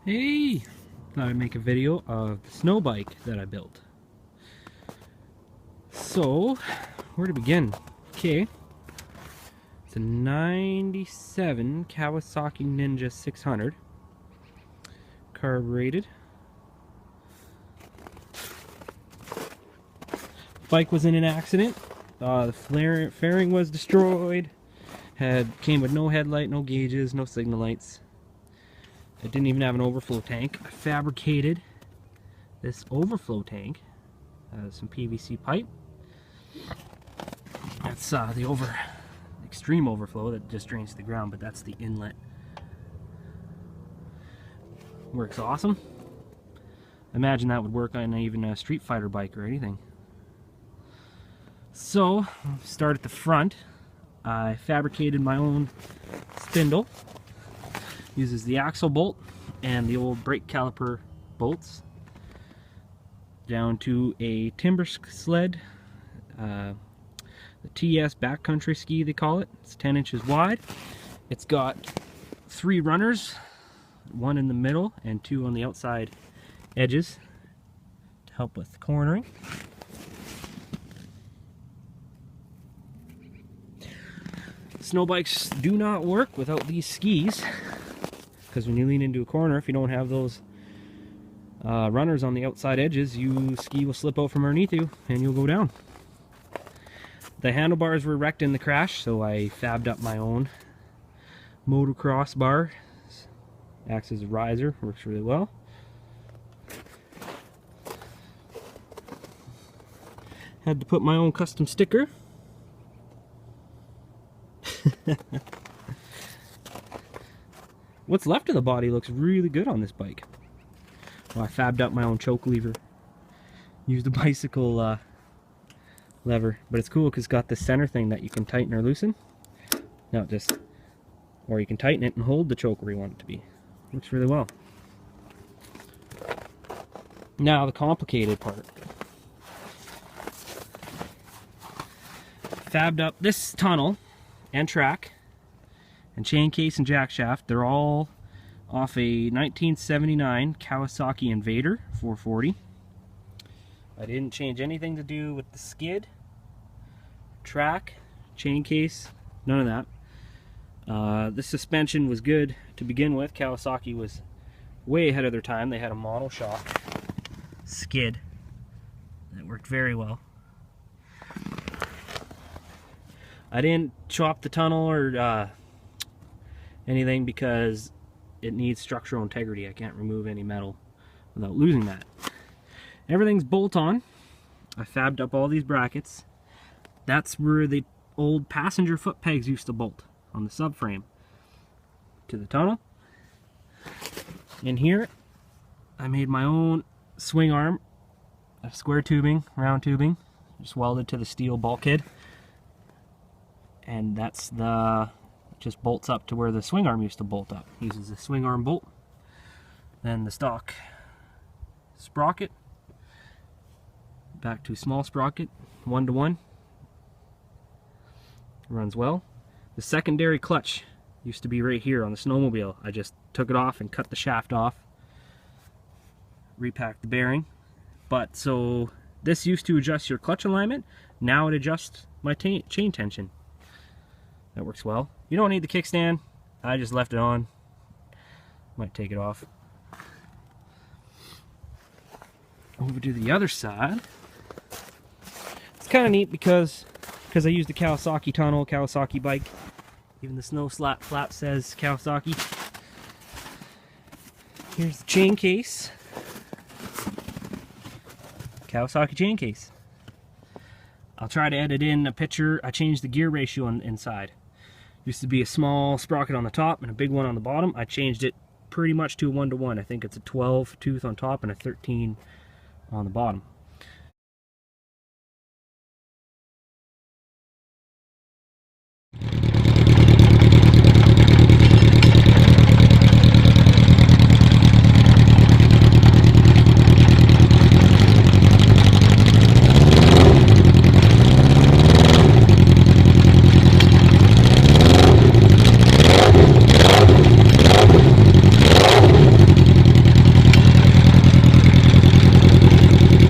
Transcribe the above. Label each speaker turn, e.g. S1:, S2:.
S1: Hey! Thought I'd make a video of the snow bike that I built. So, where to begin? Okay. It's a 97 Kawasaki Ninja 600. Carbureted. Bike was in an accident. The fairing was destroyed. Came with no headlight, no gauges, no signal lights. It didn't even have an overflow tank. I fabricated this overflow tank. Some PVC pipe. That's the extreme overflow that just drains to the ground, but that's the inlet. Works awesome. Imagine that would work on even a Street Fighter bike or anything. So, start at the front. I fabricated my own spindle. Uses the axle bolt and the old brake caliper bolts down to a timbersled, the TS backcountry ski they call it. It's 10 inches wide. It's got 3 runners, 1 in the middle and 2 on the outside edges to help with cornering. Snow bikes do not work without these skis, because when you lean into a corner, if you don't have those runners on the outside edges, ski will slip out from underneath you and you'll go down. The handlebars were wrecked in the crash, so I fabbed up my own motocross bar. Acts as a riser, works really well. Had to put my own custom sticker. What's left of the body looks really good on this bike. Well, I fabbed up my own choke lever. Used a bicycle lever, but it's cool because it's got this center thing that you can tighten or loosen. Or you can tighten it and hold the choke where you want it to be. Looks really well. Now the complicated part. Fabbed up this tunnel and track and chain case and jack shaft. They're all off a 1979 Kawasaki Invader 440. I didn't change anything to do with the skid, track, chain case, none of that. This suspension was good to begin with. Kawasaki was way ahead of their time. They had a monoshock skid that worked very well. I didn't chop the tunnel or anything because it needs structural integrity. I can't remove any metal without losing that. Everything's bolt on. I fabbed up all these brackets. That's where the old passenger foot pegs used to bolt, on the subframe to the tunnel. In here I made my own swing arm, a square tubing, round tubing, just welded to the steel bulkhead. And that's just bolts up to where the swing arm used to bolt up. Uses the swing arm bolt. Then the stock sprocket, back to small sprocket, 1-to-1. Runs well. The secondary clutch used to be right here on the snowmobile. I just took it off and cut the shaft off, repacked the bearing. But so this used to adjust your clutch alignment. Now it adjusts my chain tension. That works well. You don't need the kickstand. I just left it on. Might take it off. Over to the other side. It's kind of neat because I used the Kawasaki tunnel, Kawasaki bike. Even the snow flap says Kawasaki. Here's the chain case. Kawasaki chain case. I'll try to edit in a picture. I changed the gear ratio inside. Used to be a small sprocket on the top and a big one on the bottom. I changed it pretty much to a 1-to-1. I think it's a 12 tooth on top and a 13 on the bottom.